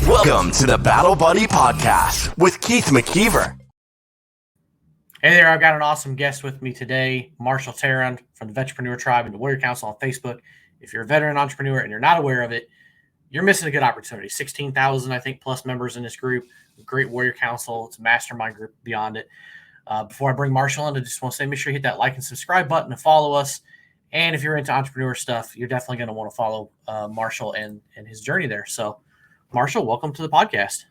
Welcome to the Battle Buddy Podcast with Keith McKeever. Hey there, I've got an awesome guest with me today, Marshall Tarrant from the Vetrepreneur Tribe and the Warrior Council on Facebook. If you're a veteran entrepreneur and you're not aware of it, you're missing a good opportunity. 16,000, I think, plus members in this group. Great Warrior Council. It's a mastermind group beyond it. Before I bring Marshall in, I just want to say make sure you hit that like and subscribe button to follow us. And if you're into entrepreneur stuff, you're definitely going to want to follow Marshall and his journey there. So, Marshall, welcome to the podcast.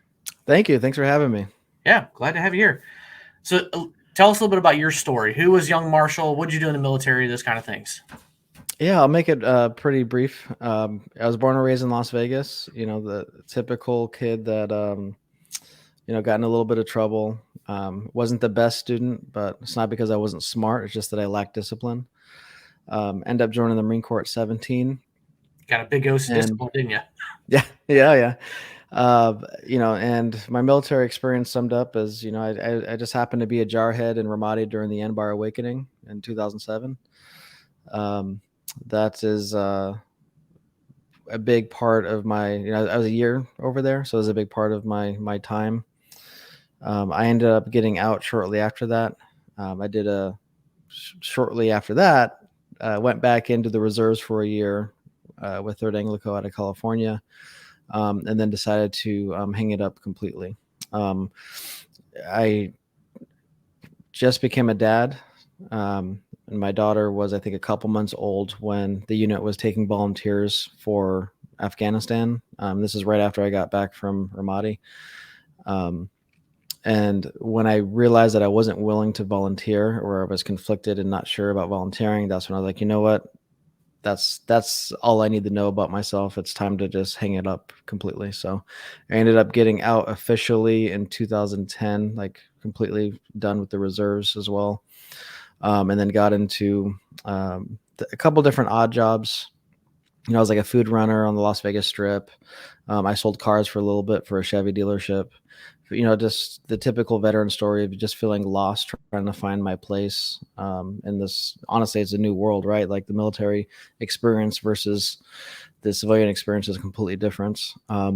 Thank you. Thanks for having me. Yeah, glad to have you here. So tell us a little bit about your story. Who was young Marshall? What did you do in the military? Those kind of things. Yeah, I'll make it pretty brief. I was born and raised in Las Vegas, the typical kid that, got in a little bit of trouble. Wasn't the best student, but it's not because I wasn't smart. It's just that I lacked discipline. End up joining the Marine Corps at 17. Got a big dose of discipline, didn't you? Yeah. And my military experience summed up as, I just happened to be a jarhead in Ramadi during the Anbar Awakening in 2007. That is a big part of my, I was a year over there. So it was a big part of my time. I ended up getting out shortly after that. Shortly after that, went back into the reserves for a year with 3rd Anglico out of California, and then decided to hang it up completely. I just became a dad, and my daughter was, I think, a couple months old when the unit was taking volunteers for Afghanistan. This is right after I got back from Ramadi. And when I realized that I wasn't willing to volunteer, or I was conflicted and not sure about volunteering, that's when I was like, you know what? That's all I need to know about myself. It's time to just hang it up completely. So I ended up getting out officially in 2010, like completely done with the reserves as well. And then got into a couple different odd jobs. I was like a food runner on the Las Vegas Strip. I sold cars for a little bit for a Chevy dealership. Just the typical veteran story of just feeling lost, trying to find my place in this. Honestly, it's a new world, right? Like the military experience versus the civilian experience is completely different. I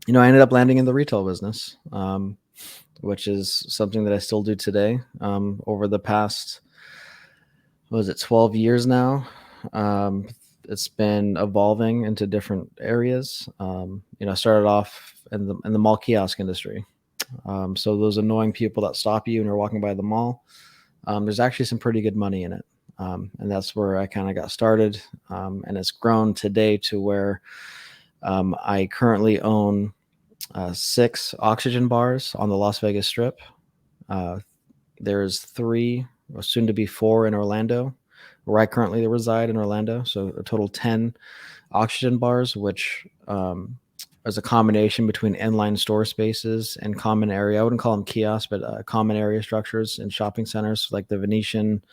ended up landing in the retail business, which is something that I still do today. Over the past, 12 years now? It's been evolving into different areas. I started off in the mall kiosk industry. So those annoying people that stop you when you're walking by the mall, there's actually some pretty good money in it. And that's where I kind of got started. And it's grown today to where I currently own 6 oxygen bars on the Las Vegas Strip. There's 3, or soon to be 4 in Orlando, where I currently reside in Orlando. So a total 10 oxygen bars, which is a combination between inline store spaces and common area. I wouldn't call them kiosks, but common area structures in shopping centers like the Venetian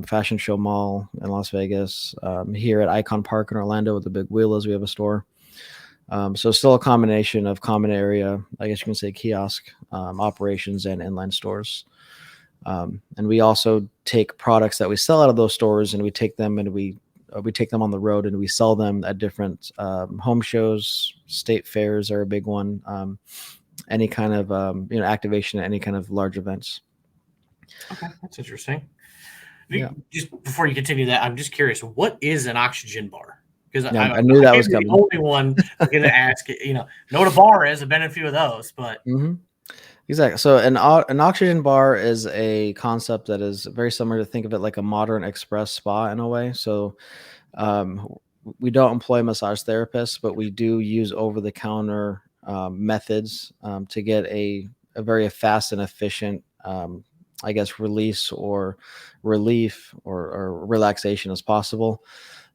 Fashion Show Mall in Las Vegas. Here at Icon Park in Orlando with the Big Wheelers, we have a store. So still a combination of common area, I guess you can say kiosk operations and inline stores. And we also take products that we sell out of those stores and we take them and we take them on the road and we sell them at different home shows. State fairs are a big one. Any kind of activation at any kind of large events. Okay, that's interesting. Yeah. Just before you continue that, I'm just curious, what is an oxygen bar? Because I knew that was coming. The only one I'm going to ask, know what a bar is. I've been in a few of those, but. Mm-hmm. Exactly. So an oxygen bar is a concept that is very similar to think of it like a modern express spa in a way. So we don't employ massage therapists, but we do use over-the-counter methods to get a very fast and efficient, release or relief or relaxation as possible.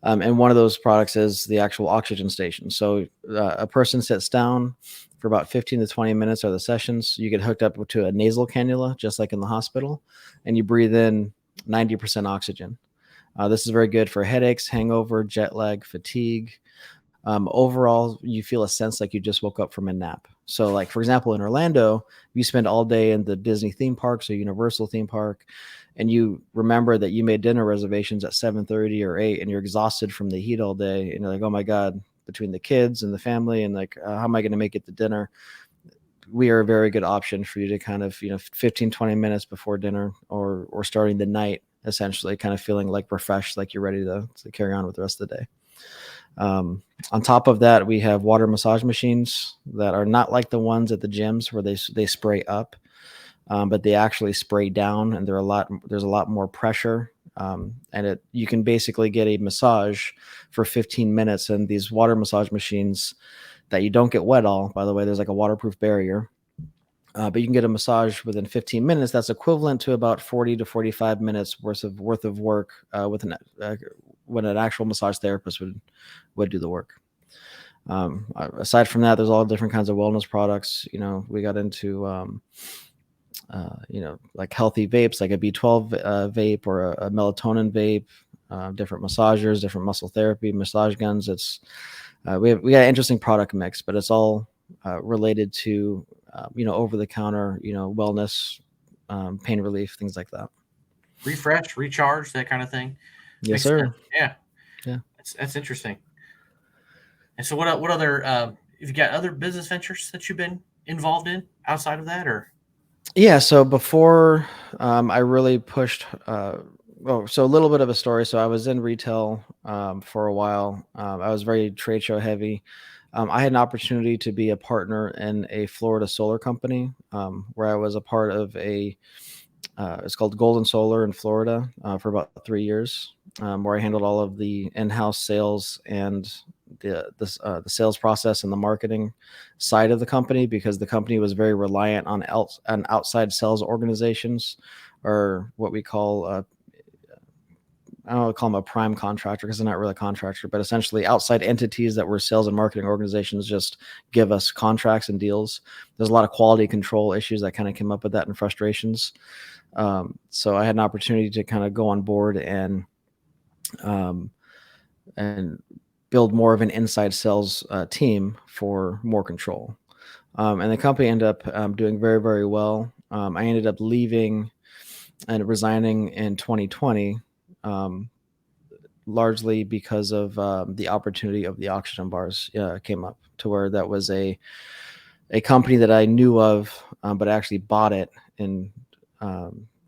And one of those products is the actual oxygen station. So a person sits down for about 15 to 20 minutes are the sessions. You get hooked up to a nasal cannula, just like in the hospital, and you breathe in 90% oxygen. This is very good for headaches, hangover, jet lag, fatigue. Overall, you feel a sense like you just woke up from a nap. So like, for example, in Orlando, you spend all day in the Disney theme parks or Universal theme park, and you remember that you made dinner reservations at 7:30 or 8, and you're exhausted from the heat all day, and you're like, oh my God, between the kids and the family and like, how am I going to make it to dinner? We are a very good option for you to kind of, 15, 20 minutes before dinner or starting the night, essentially kind of feeling like refreshed, like you're ready to carry on with the rest of the day. On top of that, we have water massage machines that are not like the ones at the gyms where they spray up, but they actually spray down, and there's a lot more pressure. And you can basically get a massage for 15 minutes, and these water massage machines that you don't get wet all, by the way, there's like a waterproof barrier. But you can get a massage within 15 minutes. That's equivalent to about 40 to 45 minutes worth of work when an actual massage therapist would do the work. Aside from that, there's all different kinds of wellness products. We got into like healthy vapes, like a B12 vape or a melatonin vape, different massagers, different muscle therapy, massage guns. We got an interesting product mix, but it's all related to over the counter, wellness, pain relief, things like that. Refresh, recharge, that kind of thing. Yes, sir. Sense. Yeah. That's interesting. And so what other have you got other business ventures that you've been involved in outside of that, or? Yeah. So before I really pushed, so a little bit of a story. So I was in retail for a while. I was very trade show heavy. I had an opportunity to be a partner in a Florida solar company where I was a part of it's called Golden Solar in Florida for about 3 years, where I handled all of the in-house sales and the sales process and the marketing side of the company, because the company was very reliant on outside sales organizations, or what we call I don't call them a prime contractor because they're not really a contractor, but essentially outside entities that were sales and marketing organizations just give us contracts and deals. There's a lot of quality control issues that kind of came up with that and frustrations. So I had an opportunity to kind of go on board and build more of an inside sales team for more control. And the company ended up doing very, very well. I ended up leaving and resigning in 2020. Largely because of the opportunity of the oxygen bars came up, to where that was a company that I knew of, but I actually bought it in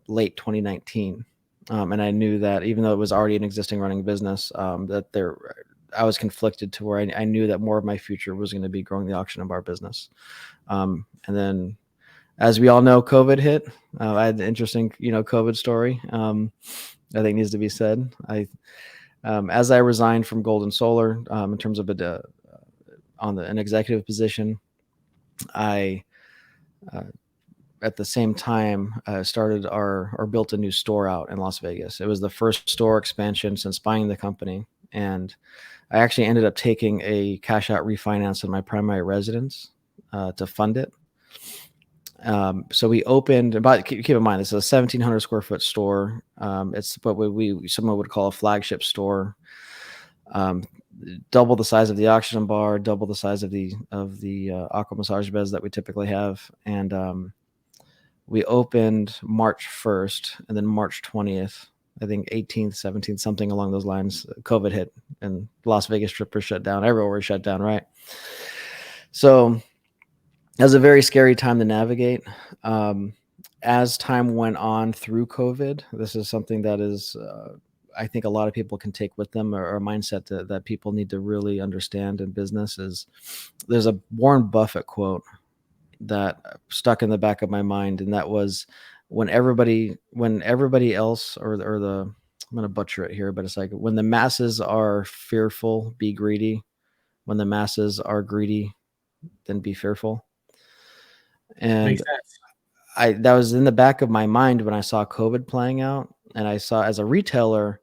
late 2019. And I knew that even though it was already an existing running business, I was conflicted to where I knew that more of my future was going to be growing the oxygen bar business. And then, as we all know, COVID hit. I had an interesting, COVID story. I think needs to be said. As I resigned from Golden Solar, in terms of an executive position, I at the same time started or built a new store out in Las Vegas. It was the first store expansion since buying the company, and I actually ended up taking a cash out refinance in my primary residence to fund it. So we opened, keep in mind, this is a 1,700 square foot store. It's what someone would call a flagship store. Double the size of the oxygen bar, double the size of the aqua massage beds that we typically have. And we opened March 1st, and then March 20th, I think 18th, 17th, something along those lines, COVID hit and Las Vegas Strip was shut down. Everywhere was shut down, right? So it was a very scary time to navigate. As time went on through COVID, this is something that is, I think a lot of people can take with them, or a mindset that people need to really understand in business. Is there's a Warren Buffett quote that stuck in the back of my mind, and that was when everybody else, or I'm going to butcher it here, but it's like, when the masses are fearful, be greedy. When the masses are greedy, then be fearful. And Makes sense. that was in the back of my mind when I saw COVID playing out, and I saw, as a retailer,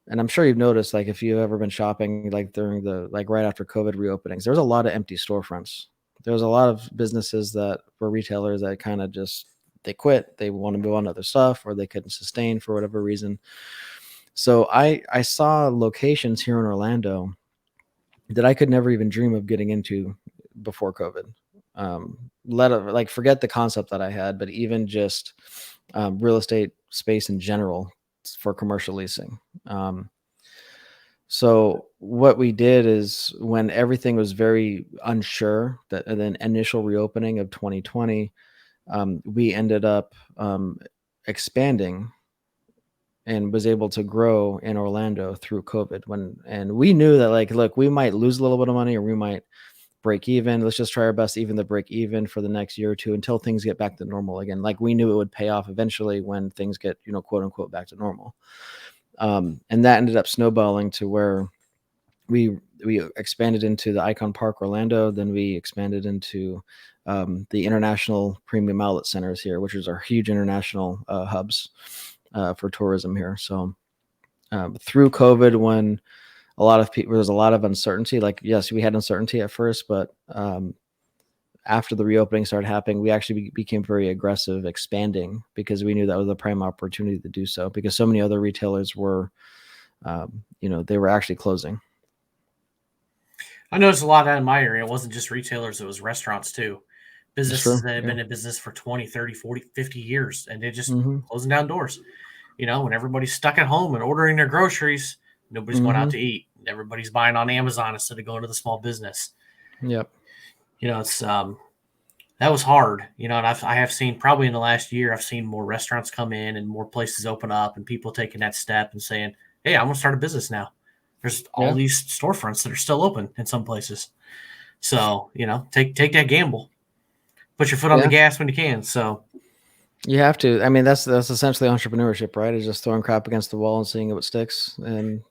and I'm sure you've noticed, like if you've ever been shopping, like during right after COVID reopenings, there was a lot of empty storefronts. There was a lot of businesses that were retailers that kind of just, they quit, they want to move on to other stuff, or they couldn't sustain for whatever reason. So I saw locations here in Orlando that I could never even dream of getting into before COVID. Forget the concept that I had, but even just real estate space in general for commercial leasing. So what we did is when everything was very unsure, that and then initial reopening of 2020, we ended up expanding and was able to grow in Orlando through COVID. And we knew that, like, look, we might lose a little bit of money or we might break even. Let's just try our best to even the break even for the next year or two until things get back to normal again. Like, we knew it would pay off eventually when things get, quote unquote, back to normal. And that ended up snowballing to where we expanded into the Icon Park Orlando. Then we expanded into the International Premium Outlet Centers here, which is our huge international hubs for tourism here. So through COVID, when a lot of people, there's a lot of uncertainty. Like, yes, we had uncertainty at first, but after the reopening started happening, we actually became very aggressive expanding because we knew that was a prime opportunity to do so, because so many other retailers were, they were actually closing. I noticed a lot of that in my area. It wasn't just retailers, it was restaurants too. Businesses that have been in business for 20, 30, 40, 50 years, and they're just closing down doors. When everybody's stuck at home and ordering their groceries, nobody's going out to eat. Everybody's buying on Amazon instead of going to the small business. Yep. It's that was hard. And I have seen, probably in the last year, I've seen more restaurants come in and more places open up and people taking that step and saying, hey, I'm going to start a business now. There's all these storefronts that are still open in some places. So, take that gamble. Put your foot on the gas when you can. So you have to. I mean, that's essentially entrepreneurship, right? It's just throwing crap against the wall and seeing what sticks. And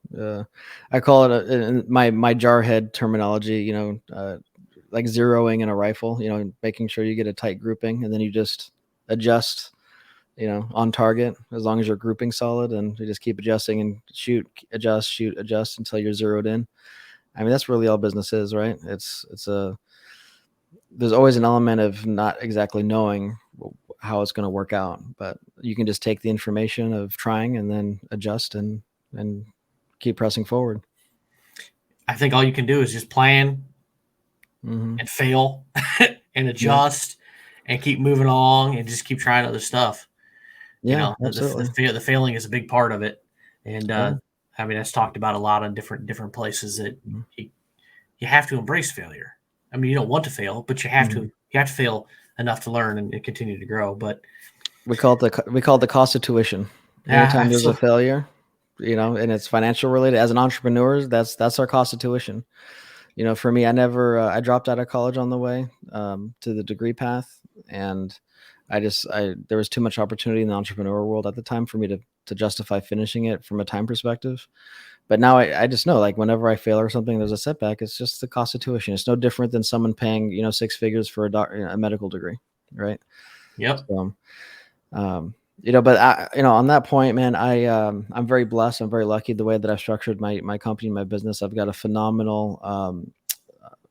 I call it my jarhead terminology, like zeroing in a rifle, making sure you get a tight grouping and then you just adjust, on target as long as you're grouping solid, and you just keep adjusting and shoot, adjust until you're zeroed in. I mean, that's really all business is, right? There's always an element of not exactly knowing how it's going to work out, but you can just take the information of trying and then adjust and keep pressing forward. I think all you can do is just plan and fail and adjust and keep moving along and just keep trying other stuff. Yeah, absolutely. The failing is a big part of it. And I mean, that's talked about a lot of different places that you have to embrace failure. I mean, you don't want to fail, but you have to fail enough to learn and continue to grow. But we call it the cost of tuition. Anytime there's a failure, and it's financial related, as an entrepreneur, that's our cost of tuition. For me, I dropped out of college on the way to the degree path, and there was too much opportunity in the entrepreneur world at the time for me to justify finishing it from a time perspective. But now I just know, like, whenever I fail or something, there's a setback. It's just the cost of tuition. It's no different than someone paying, 6 figures for a medical degree, right? Yep. So, but on that point, man, I'm very blessed. I'm very lucky the way that I've structured my company, my business. I've got a phenomenal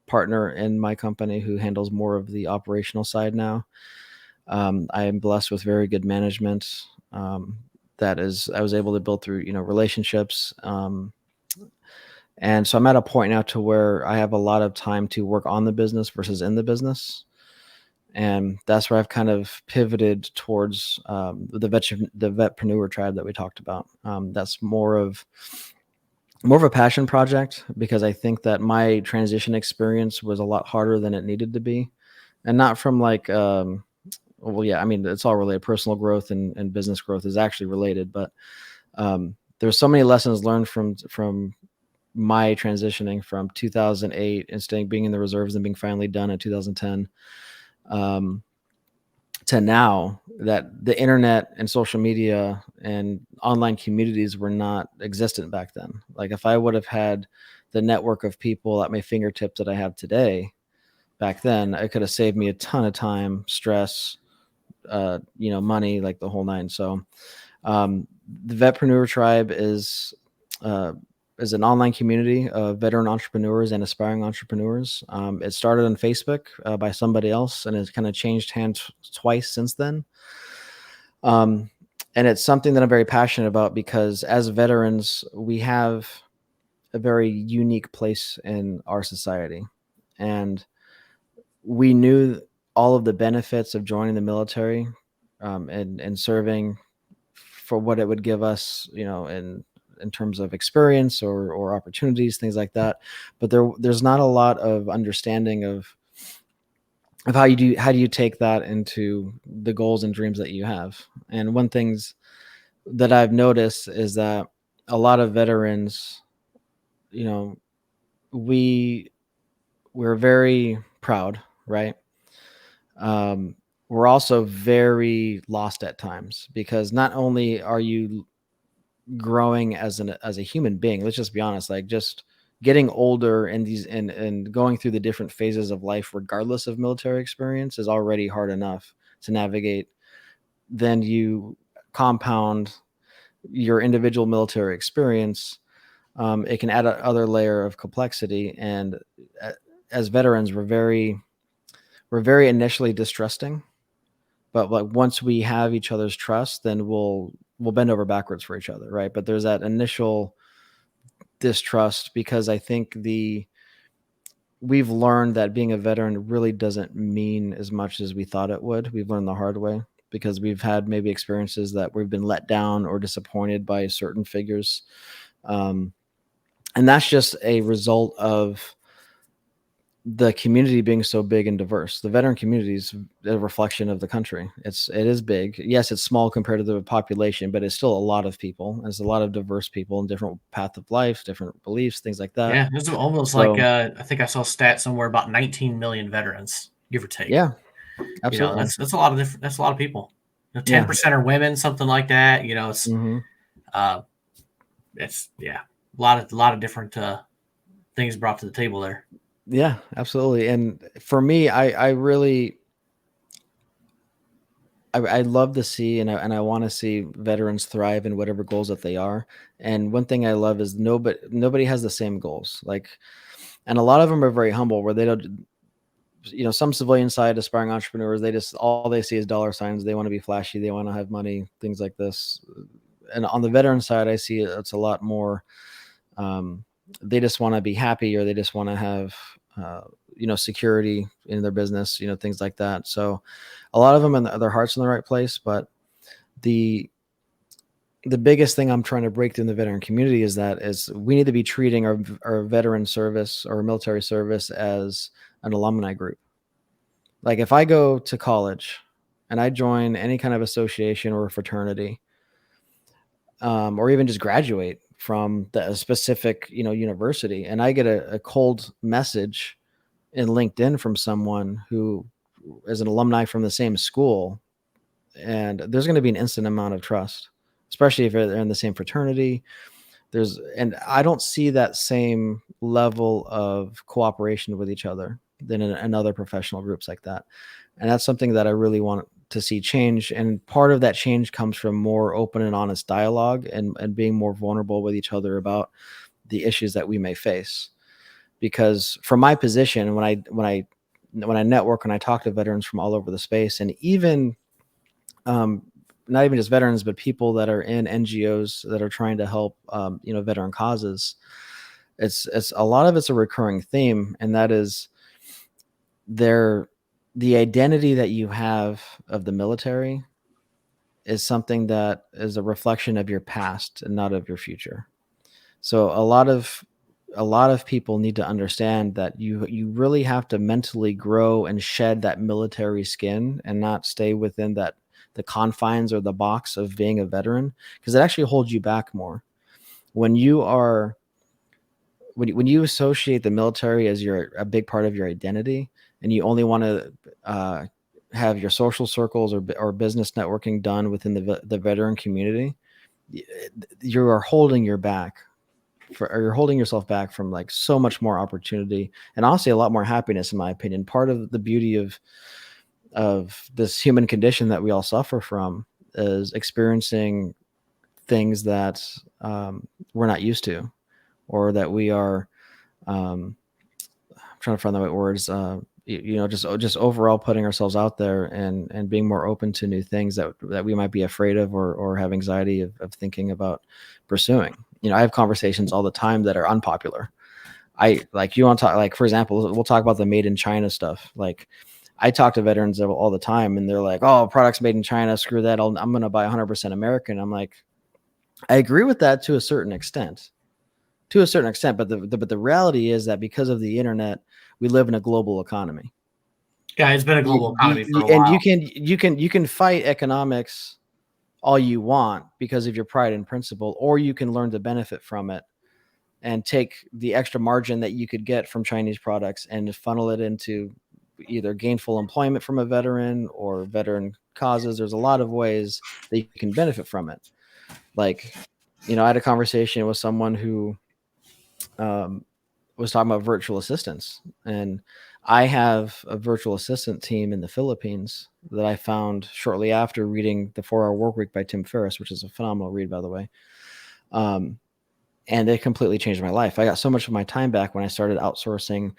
partner in my company who handles more of the operational side now. I am blessed with very good management. I was able to build through, relationships. And so I'm at a point now to where I have a lot of time to work on the business versus in the business. And that's where I've kind of pivoted towards the Vetpreneur tribe that we talked about. That's more of a passion project, because I think that my transition experience was a lot harder than it needed to be. And not from like, I mean, it's all related. Personal growth and business growth is actually related, but there's so many lessons learned from my transitioning from 2008 and being in the reserves and being finally done in 2010 to now, that the internet and social media and online communities were not existent back then. Like, if I would have had the network of people at my fingertips that I have today back then, it could have saved me a ton of time, stress, money, like the whole nine. So the Vetpreneur Tribe is an online community of veteran entrepreneurs and aspiring entrepreneurs. It started on Facebook by somebody else, and it's kind of changed hands twice since then. And it's something that I'm very passionate about, because as veterans, we have a very unique place in our society. And we knew all of the benefits of joining the military and serving, for what it would give us, in in terms of experience or opportunities, things like that. But there's not a lot of understanding of how do you take that into the goals and dreams that you have. And one things that I've noticed is that a lot of veterans, you know, we're very proud, right? We're also very lost at times, because not only are you growing as a human being, let's just be honest, like just getting older and going through the different phases of life, regardless of military experience, is already hard enough to navigate. Then you compound your individual military experience. It can add another layer of complexity. And as veterans, we're very initially distrusting, but like once we have each other's trust, then we'll bend over backwards for each other, right? But there's that initial distrust, because I think we've learned that being a veteran really doesn't mean as much as we thought it would. We've learned the hard way, because we've had maybe experiences that we've been let down or disappointed by certain figures. And that's just a result of the community being so big and diverse. The veteran community is a reflection of the country. It is big. Yes, it's small compared to the population, but it's still a lot of people. There's a lot of diverse people in different path of life, different beliefs, things like that. Yeah, it's almost like I think I saw a stat somewhere about 19 million veterans, give or take. Yeah, absolutely. You know, that's a lot of different. That's a lot of people. 10% are women, something like that. You know, it's a lot of different things brought to the table there. Yeah, absolutely. And for me, I love to see, and I want to see veterans thrive in whatever goals that they are. And one thing I love is nobody has the same goals. Like, and a lot of them are very humble, where they don't, some civilian side aspiring entrepreneurs, all they see is dollar signs. They want to be flashy. They want to have money, things like this. And on the veteran side, I see it's a lot more, they just want to be happy, or they just want to have, security in their business, things like that. So a lot of them, and their heart's in the right place. But the biggest thing I'm trying to break through in the veteran community is we need to be treating our veteran service or military service as an alumni group. Like if I go to college and I join any kind of association or fraternity, or even just graduate from the specific, university, and I get a cold message in LinkedIn from someone who is an alumni from the same school, and there's going to be an instant amount of trust, especially if they're in the same fraternity. And I don't see that same level of cooperation with each other than in other professional groups like that. And that's something that I really want to see change. And part of that change comes from more open and honest dialogue and being more vulnerable with each other about the issues that we may face. Because from my position, when I network and I talk to veterans from all over the space, and even not even just veterans, but people that are in NGOs that are trying to help, veteran causes, it's a lot of it's a recurring theme, and that is the identity that you have of the military is something that is a reflection of your past and not of your future. So a lot of people need to understand that you really have to mentally grow and shed that military skin and not stay within the confines or the box of being a veteran, because it actually holds you back more. When you associate the military as a big part of your identity, and you only want to have your social circles or business networking done within the veteran community, you are holding you're holding yourself back from like so much more opportunity, and honestly a lot more happiness, in my opinion. Part of the beauty of this human condition that we all suffer from is experiencing things that we're not used to, or that we are I'm trying to find the right words, just overall putting ourselves out there and being more open to new things that we might be afraid of or have anxiety of thinking about pursuing. I have conversations all the time that are unpopular. You want to talk, like, for example, we'll talk about the made in China stuff. Like, I talk to veterans all the time, and they're like, "Oh, products made in China, screw that. I'm going to buy 100% American." I'm like, I agree with that to a certain extent. To a certain extent, but the reality is that because of the internet, we live in a global economy. Yeah, it's been a global economy for a while. And you can fight economics all you want because of your pride and principle, or you can learn to benefit from it and take the extra margin that you could get from Chinese products and funnel it into either gainful employment from a veteran or veteran causes. There's a lot of ways that you can benefit from it. Like, I had a conversation with someone who was talking about virtual assistants, and I have a virtual assistant team in the Philippines that I found shortly after reading The 4-Hour Workweek by Tim Ferriss, which is a phenomenal read, by the way. And it completely changed my life. I got so much of my time back when I started outsourcing,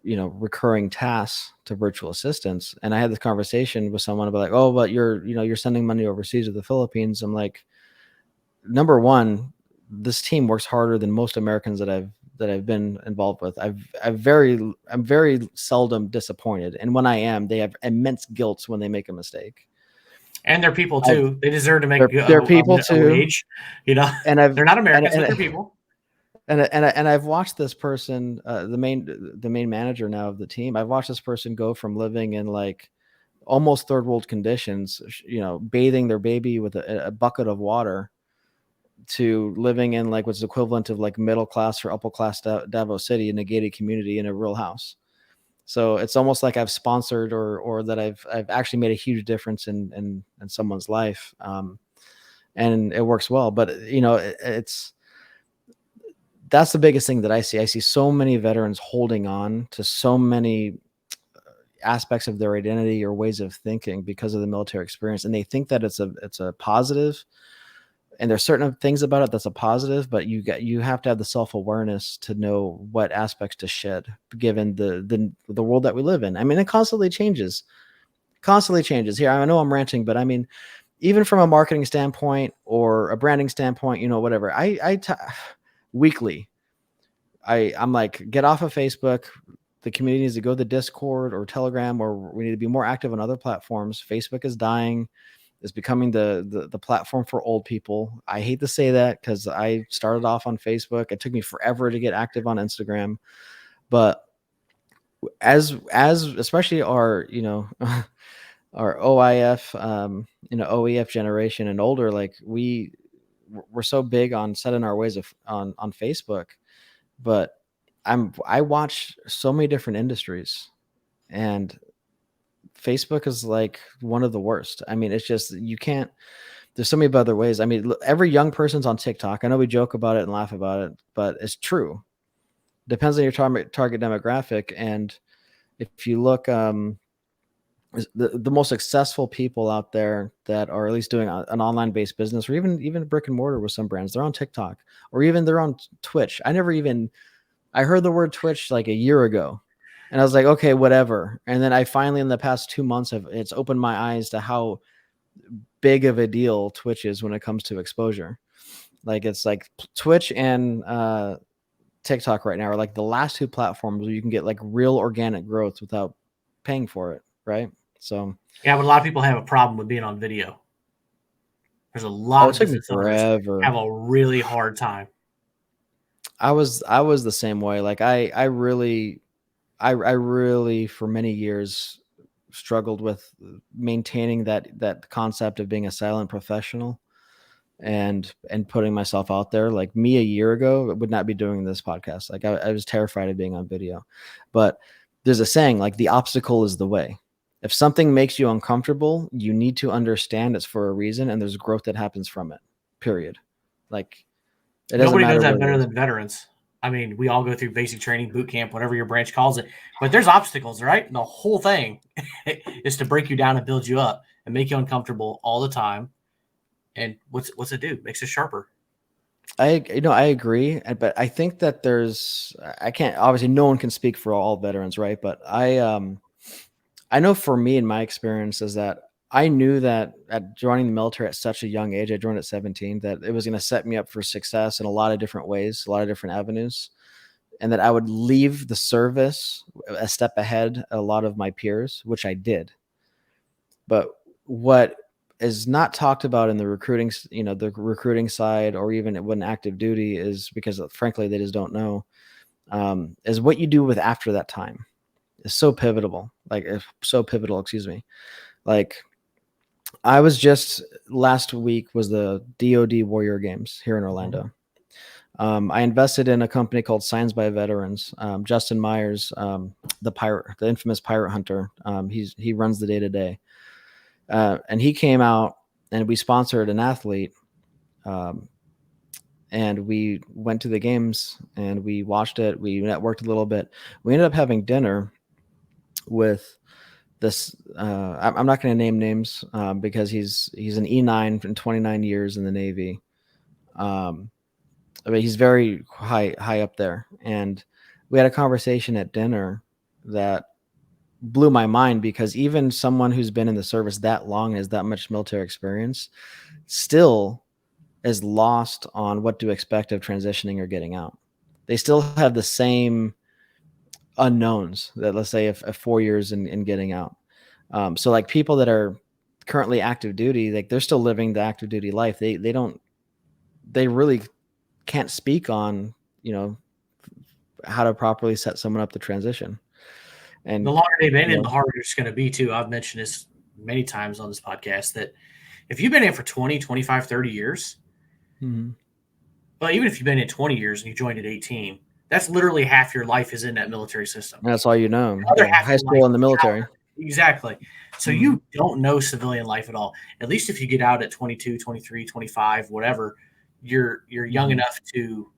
recurring tasks to virtual assistants. And I had this conversation with someone about like, oh, but you're sending money overseas to the Philippines. I'm like, number one, this team works harder than most Americans that I've been involved with. I'm very seldom disappointed. And when I am, they have immense guilt when they make a mistake. And they're people too. They deserve to make they're people too. Wage, and they're not Americans, but they're people. And I've watched this person, the main manager now of the team. I've watched this person go from living in like almost third world conditions, bathing their baby with a bucket of water, to living in like what's equivalent of like middle class or upper class Davos City in a gated community in a real house. So it's almost like I've sponsored or that I've actually made a huge difference in someone's life, and it works well. But that's the biggest thing that I see. I see so many veterans holding on to so many aspects of their identity or ways of thinking because of the military experience, and they think that it's a positive. And there's certain things about it that's a positive, but you have to have the self-awareness to know what aspects to shed, given the world that we live in. I mean, it constantly changes here. I know I'm ranting, but I mean, even from a marketing standpoint or a branding standpoint, whatever, weekly, I'm like, get off of Facebook. The community needs to go to the Discord or Telegram, or we need to be more active on other platforms. Facebook is dying. Is becoming the platform for old people. I hate to say that because I started off on Facebook. It took me forever to get active on Instagram, but as especially our our OIF OEF generation and older, like we're so big on setting our ways on Facebook, but I watch so many different industries, and Facebook is like one of the worst. I mean, it's just, there's so many other ways. I mean, look, every young person's on TikTok. I know we joke about it and laugh about it, but it's true. Depends on your target demographic. And if you look, the most successful people out there that are at least doing an online based business, or even brick and mortar with some brands, they're on TikTok, or even they're on Twitch. I heard the word Twitch like a year ago. And I was like, okay, whatever. And then I finally, in the past 2 months, it's opened my eyes to how big of a deal Twitch is when it comes to exposure. Like, it's like Twitch and TikTok right now are like the last two platforms where you can get like real organic growth without paying for it, right? So yeah, but a lot of people have a problem with being on video. There's a lot of business owners have a really hard time. I was the same way. Like I really for many years struggled with maintaining that concept of being a silent professional and putting myself out there. Like me a year ago, I would not be doing this podcast. Like I was terrified of being on video. But there's a saying, like, the obstacle is the way. If something makes you uncomfortable, you need to understand it's for a reason, and there's growth that happens from it, period. Like, it doesn't nobody matter does that better than veterans. I mean, we all go through basic training, boot camp, whatever your branch calls it. But there's obstacles, right? And the whole thing is to break you down and build you up and make you uncomfortable all the time. And what's it do? Makes us sharper. I agree, but I think that I can't, obviously no one can speak for all veterans, right? But I know for me, in my experience, is that I knew that at joining the military at such a young age, I joined at 17, that it was going to set me up for success in a lot of different ways, a lot of different avenues, and that I would leave the service a step ahead a lot of my peers, which I did. But what is not talked about in the recruiting, the recruiting side, or even when active duty, is because frankly they just don't know, is what you do with after that time is so pivotal. Excuse me. Like, I was just last week was the DoD Warrior Games here in Orlando. I invested in a company called Signs by Veterans. Justin Myers, the infamous pirate hunter, he runs the day-to-day. And he came out and we sponsored an athlete. And we went to the games and we watched it. We networked a little bit. We ended up having dinner with this. I'm not going to name names because he's an E9 in 29 years in the Navy. But he's very high up there. And we had a conversation at dinner that blew my mind, because even someone who's been in the service that long, has that much military experience, still is lost on what to expect of transitioning or getting out. They still have the same unknowns that, let's say, if 4 years in getting out. So like people that are currently active duty, like they're still living the active duty life. They really can't speak on, how to properly set someone up to transition. And the longer they've been in, the harder it's going to be too. I've mentioned this many times on this podcast that if you've been in for 20, 25, 30 years, but even if you've been in 20 years and you joined at 18, that's literally half your life is in that military system. That's all you know. High school and the military. Exactly. So you don't know civilian life at all. At least if you get out at 22, 23, 25, whatever, you're young enough to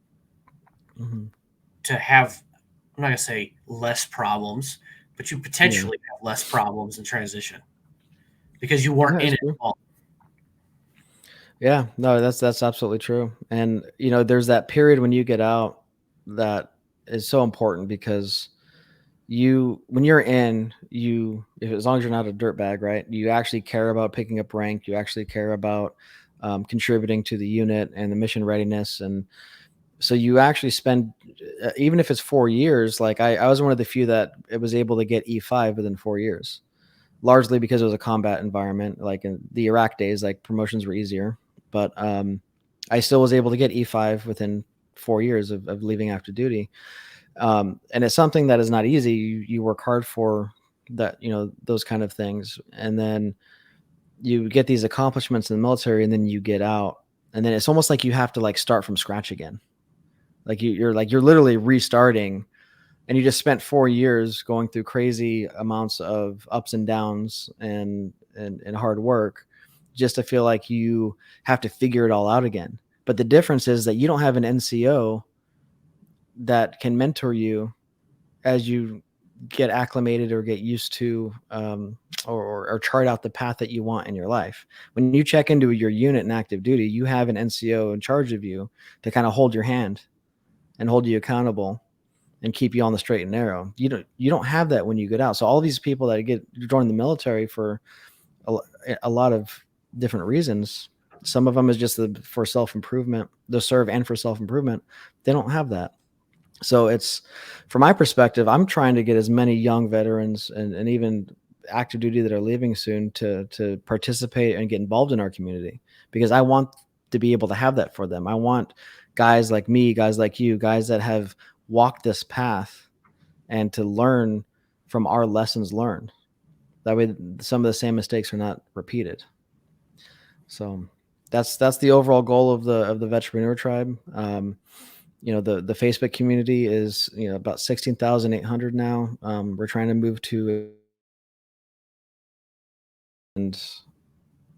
have, I'm not going to say less problems, but you potentially have less problems in transition because you weren't in it at all. Yeah, no, that's absolutely true. And, there's that period when you get out that is so important, because when you're in, as long as you're not a dirtbag, right, you actually care about picking up rank. You actually care about contributing to the unit and the mission readiness. And so you actually spend, even if it's 4 years, like I was one of the few that it was able to get E5 within 4 years, largely because it was a combat environment. Like in the Iraq days, like promotions were easier, but I still was able to get E5 within 4 years of leaving active duty. And it's something that is not easy. You work hard for that, those kind of things. And then you get these accomplishments in the military, and then you get out, and then it's almost like you have to like start from scratch again. Like you're literally restarting, and you just spent 4 years going through crazy amounts of ups and downs and hard work just to feel like you have to figure it all out again. But the difference is that you don't have an NCO that can mentor you as you get acclimated or get used to or chart out the path that you want in your life. When you check into your unit in active duty, you have an NCO in charge of you to kind of hold your hand and hold you accountable and keep you on the straight and narrow. You don't have that when you get out. So all these people that join the military for a lot of different reasons, some of them is just for self-improvement, they'll serve and for self-improvement. They don't have that. So it's, from my perspective, I'm trying to get as many young veterans and even active duty that are leaving soon to participate and get involved in our community, because I want to be able to have that for them. I want guys like me, guys like you, guys that have walked this path, and to learn from our lessons learned. That way some of the same mistakes are not repeated. So that's the overall goal of the Vetrepreneur Tribe. The Facebook community is, about 16,800 now. We're trying to move to, and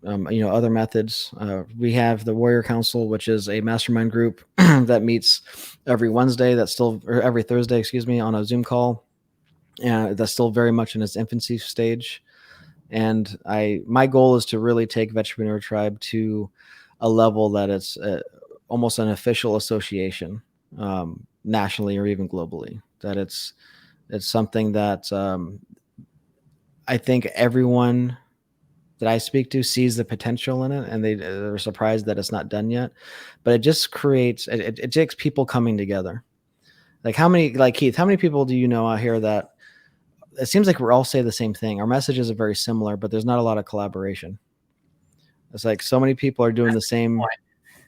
other methods. We have the Warrior Council, which is a mastermind group that meets every Wednesday. Or every Thursday, on a Zoom call. And that's still very much in its infancy stage. And my goal is to really take Vetrepreneur Tribe to a level that it's almost an official association, nationally or even globally. That it's something that I think everyone that I speak to sees the potential in it, and they're surprised that it's not done yet. But it just creates, it takes people coming together. Keith, how many people do you know out here that it seems like we all say the same thing? Our messages are very similar, but there's not a lot of collaboration. It's like so many people are doing the same.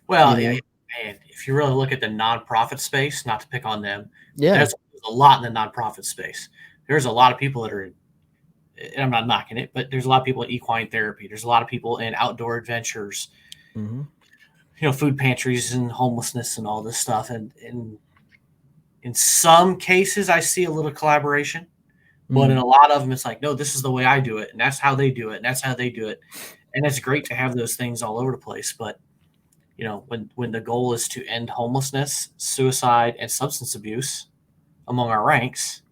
Well, yeah, and if you really look at the nonprofit space, not to pick on them, Yeah. there's a lot in the nonprofit space. There's a lot of people that are, and I'm not knocking it, but there's a lot of people in equine therapy. There's a lot of people in outdoor adventures, Mm-hmm. Food pantries and homelessness and all this stuff. And in some cases, I see a little collaboration, but in a lot of them, it's like, no, this is the way I do it, and that's how they do it, and that's how they do it. And it's great to have those things all over the place, but when the goal is to end homelessness, suicide, and substance abuse among our ranks,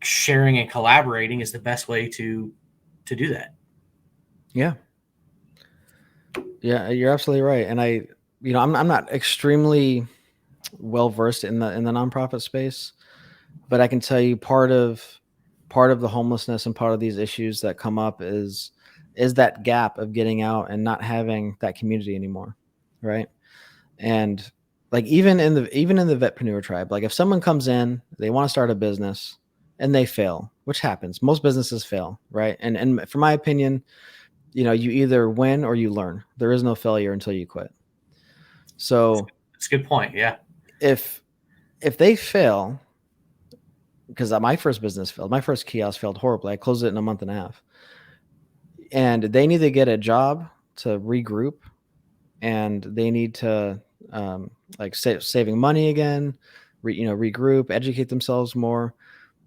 sharing and collaborating is the best way to do that. Yeah. Yeah, you're absolutely right. And I'm not extremely well versed in the nonprofit space, but I can tell you part of the homelessness and part of these issues that come up is that gap of getting out and not having that community anymore, right? And like even in the Vetpreneur tribe, like if someone comes in, they want to start a business and they fail, which happens. Most businesses fail, right? And from my opinion, you either win or you learn. There is no failure until you quit. So that's a good point. Yeah. If they fail, because my first business failed, my first kiosk failed horribly. I closed it in a month and a half. And they need to get a job to regroup, and they need to saving money again, regroup, educate themselves more.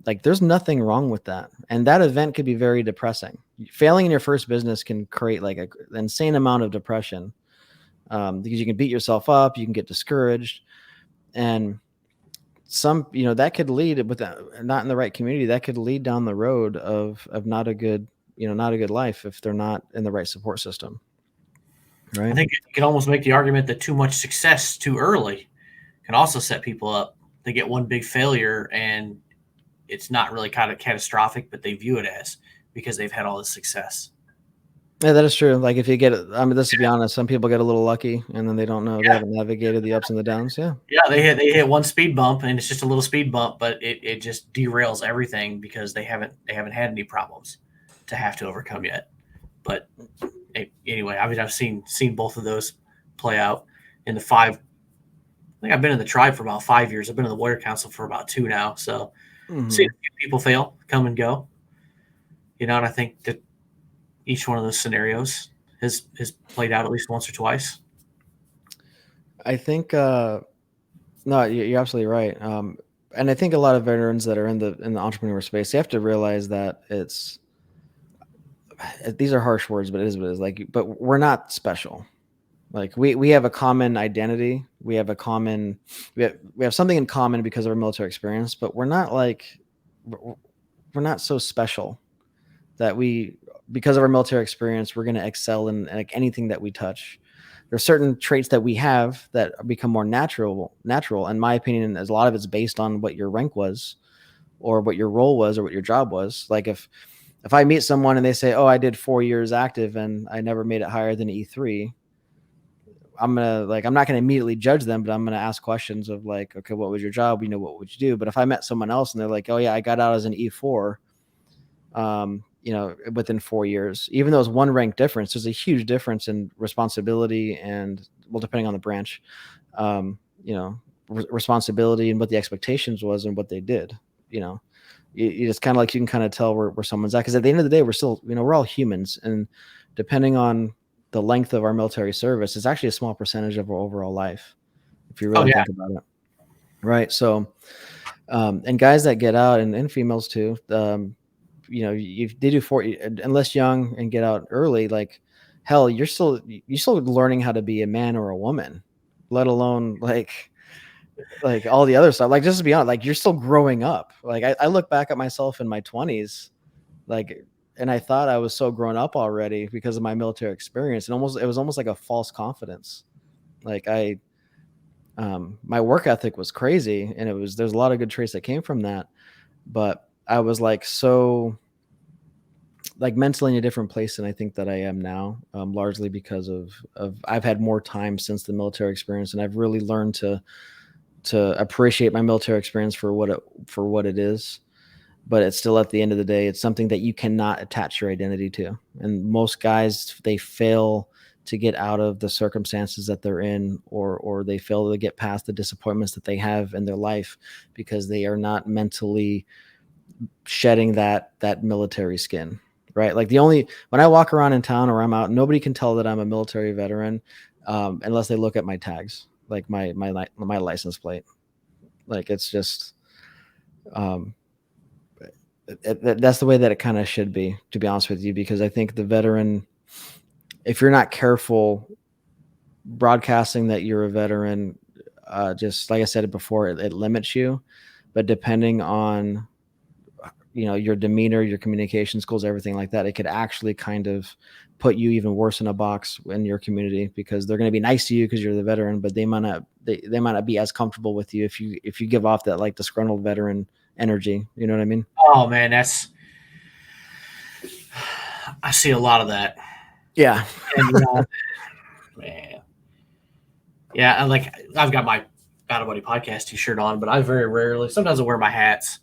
Like there's nothing wrong with that. And that event could be very depressing. Failing in your first business can create like an insane amount of depression because you can beat yourself up, you can get discouraged. And some, that could lead with not in the right community, that could lead down the road of not a good, not a good life if they're not in the right support system. Right. I think you can almost make the argument that too much success too early can also set people up. They get one big failure and it's not really kind of catastrophic, but they view it as because they've had all this success. Yeah, that is true. Like if you get it, let's be honest, some people get a little lucky and then they don't know, they haven't navigated the ups and the downs. Yeah. Yeah. They hit one speed bump and it's just a little speed bump, but it just derails everything because they haven't had any problems to have to overcome yet. But anyway, I've seen both of those play out in the 5. I think I've been in the tribe for about 5 years. I've been in the Warrior Council for about 2 now. So seen a few people fail, come and go. And I think that each one of those scenarios has played out at least once or twice. I think no, you're absolutely right. And I think a lot of veterans that are in the entrepreneur space, they have to realize that these are harsh words, but it is what it is. Like, but we're not special. Like we have a common identity. We have something in common because of our military experience, but we're not so special that because of our military experience, we're going to excel in like anything that we touch. There's certain traits that we have that become more natural. In my opinion, as a lot of it's based on what your rank was or what your role was or what your job was. Like if I meet someone and they say, oh, I did 4 years active and I never made it higher than E3, I'm not going to immediately judge them, but I'm going to ask questions of like, okay, what was your job? What would you do? But if I met someone else and they're like, oh yeah, I got out as an E4, within 4 years, even though it's one rank difference, there's a huge difference in responsibility and, well, depending on the branch, responsibility and what the expectations was and what they did. You just kind of like, you can kind of tell where someone's at. Cause at the end of the day, we're still, we're all humans, and depending on the length of our military service, it's actually a small percentage of our overall life, if you really think about it. Right. So, and guys that get out and females too, if they do 40, unless young and get out early, like hell, you're still learning how to be a man or a woman, let alone like all the other stuff. Like, just to be honest, like you're still growing up. Like I look back at myself in my 20s, and I thought I was so grown up already because of my military experience. And it was almost like a false confidence. Like my work ethic was crazy, and there's a lot of good traits that came from that, but I was so mentally in a different place than I think that I am now, largely because of I've had more time since the military experience, and I've really learned to appreciate my military experience for what it is. but it's still, at the end of the day, it's something that you cannot attach your identity to. And most guys, they fail to get out of the circumstances that they're in, or they fail to get past the disappointments that they have in their life because they are not mentally shedding that military skin, right? Like when I walk around in town or I'm out, nobody can tell that I'm a military veteran unless they look at my tags, like my license plate. Like, it's just that's the way that it kind of should be, to be honest with you, because I think the veteran, if you're not careful broadcasting that you're a veteran, just like I said before, it limits you. But depending on, your demeanor, your communication skills, everything like that, it could actually kind of put you even worse in a box in your community, because they're going to be nice to you because you're the veteran, but they might not be as comfortable with you if you give off that like disgruntled veteran energy. You know what I mean? Oh man, I see a lot of that. Yeah. And, man. Yeah, I've got my Battle Buddy podcast t-shirt on, but I very rarely, sometimes I wear my hats.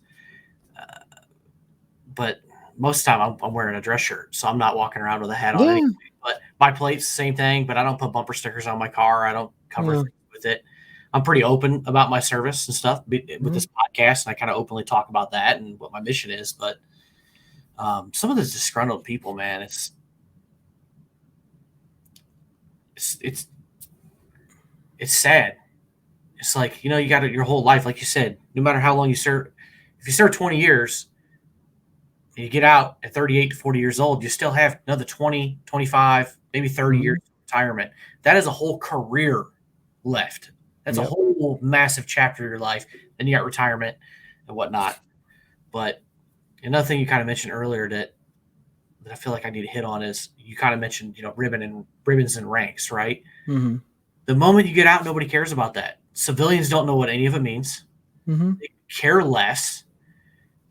But most of the time I'm wearing a dress shirt, so I'm not walking around with a hat on anyway. But my plate's the same thing, but I don't put bumper stickers on my car. I don't cover things with it. I'm pretty open about my service and stuff with this podcast, and I kind of openly talk about that and what my mission is. But some of those disgruntled people, man, it's sad. It's like, you got your whole life, like you said, no matter how long you serve. If you serve 20 years, and you get out at 38 to 40 years old, you still have another 20, 25, maybe 30 years of retirement. That is a whole career left. That's a whole massive chapter of your life. Then you got retirement and whatnot. But another thing you kind of mentioned earlier that I feel like I need to hit on is, you kind of mentioned, ribbons and ranks, right? Mm-hmm. The moment you get out, nobody cares about that. Civilians don't know what any of it means. Mm-hmm. They care less.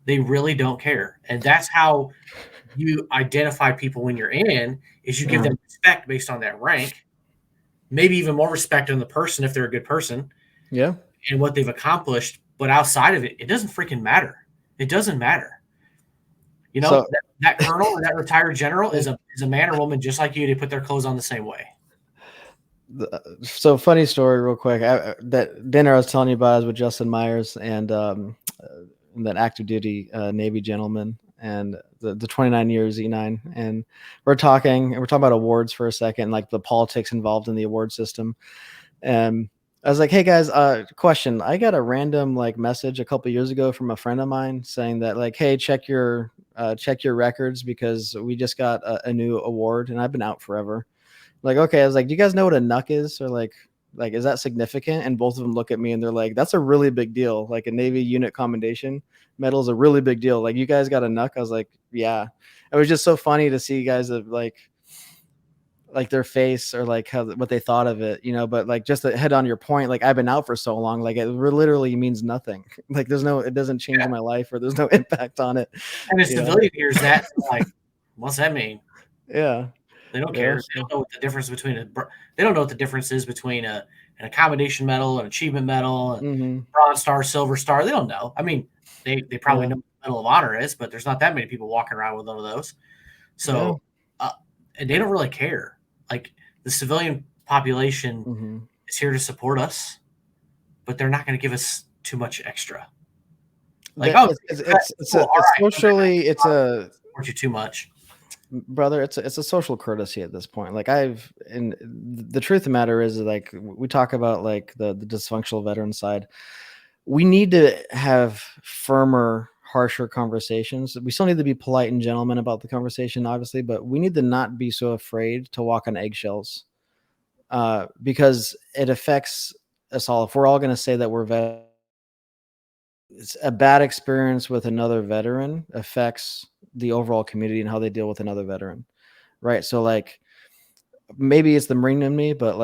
They really don't care. And that's how you identify people when you're in, is you give them respect based on that rank, maybe even more respect on the person if they're a good person, and what they've accomplished. But outside of it, it doesn't freaking matter. It doesn't matter. That colonel or that retired general is a man or woman just like you. They put their clothes on the same way. So funny story real quick. That dinner I was telling you about is with Justin Myers and that active duty Navy gentleman, and the 29 years E9. And we're talking about awards for a second, like the politics involved in the award system. And I was like, hey guys, question. I got a random message a couple years ago from a friend of mine saying that hey, check your records because we just got a new award and I've been out forever. Okay. I was like, do you guys know what a NUC is? Or like, is that significant? And both of them look at me and they're like, that's a really big deal. Like a Navy unit commendation medal is a really big deal. Like, you guys got a NUC? I was like, yeah. It was just so funny to see guys of like their face or what they thought of it, but just to head on your point, I've been out for so long, it literally means nothing. It doesn't change my life or there's no impact on it. And the civilian hears that, what's that mean? Yeah. They don't care. They don't know what the difference is between an accommodation medal, an achievement medal, and Bronze Star, Silver Star. They don't know. I mean, they probably know what the Medal of Honor is, but there's not that many people walking around with one of those. So, and they don't really care. The civilian population is here to support us, but they're not going to give us too much extra. Support you too much. Brother, it's a social courtesy at this point. And the truth of the matter is, we talk about the dysfunctional veteran side. We need to have firmer, harsher conversations. We still need to be polite and gentlemen about the conversation, obviously, but we need to not be so afraid to walk on eggshells, because it affects us all. If we're all going to say that we're it's a bad experience with another veteran affects the overall community and how they deal with another veteran. Right. So maybe it's the Marine in me, but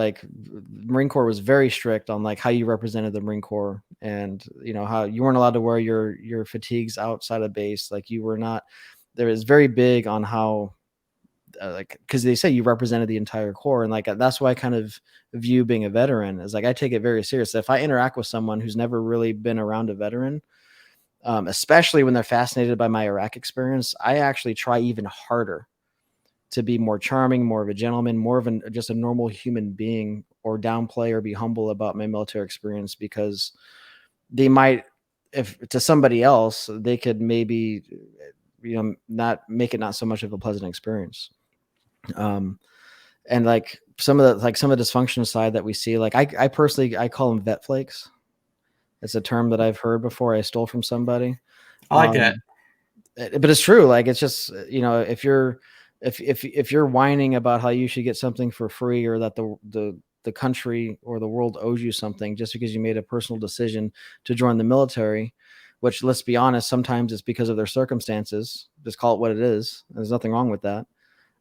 Marine Corps was very strict on how you represented the Marine Corps, and how you weren't allowed to wear your fatigues outside of base. You were not, there is very big on how, because they say you represented the entire Corps. And that's why I kind of view being a veteran is I take it very serious. If I interact with someone who's never really been around a veteran, especially when they're fascinated by my Iraq experience, I actually try even harder to be more charming, more of a gentleman, more of just a normal human being, or downplay or be humble about my military experience, because they might, if to somebody else, they could maybe, not make it not so much of a pleasant experience. And like some of the dysfunction side that we see, like I personally, I call them vet flakes. It's a term that I've heard before. I stole from somebody. I like that. But it's true. Like, it's just, if you're whining about how you should get something for free, or that the country or the world owes you something just because you made a personal decision to join the military, which, let's be honest, sometimes it's because of their circumstances. Just call it what it is. There's nothing wrong with that.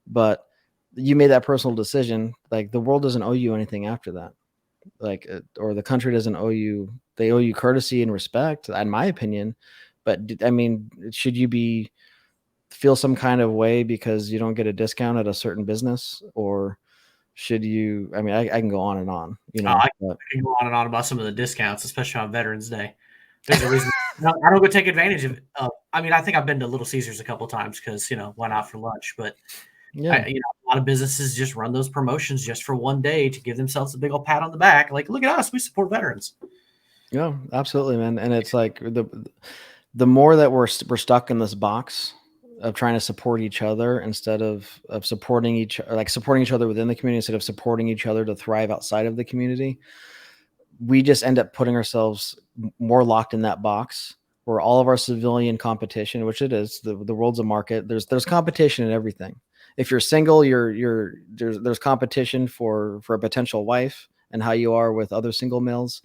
But you made that personal decision. Like, the world doesn't owe you anything after that. Like, or the country doesn't owe you. They owe you courtesy and respect, in my opinion. But I mean, should you feel some kind of way because you don't get a discount at a certain business? Or should you, I mean, I can go on and on, I can go on and on about some of the discounts, especially on Veterans Day. There's a reason I don't go take advantage of it. I mean, I think I've been to Little Caesars a couple of times because, went out for lunch, but yeah, a lot of businesses just run those promotions just for one day to give themselves a big old pat on the back. Like, look at us, we support veterans. Yeah, absolutely, man. And it's like the more that we're stuck in this box of trying to support each other instead of supporting each other within the community, instead of supporting each other to thrive outside of the community, we just end up putting ourselves more locked in that box where all of our civilian competition, which it is, the world's a market. There's competition in everything. If you're single, there's competition for a potential wife and how you are with other single males.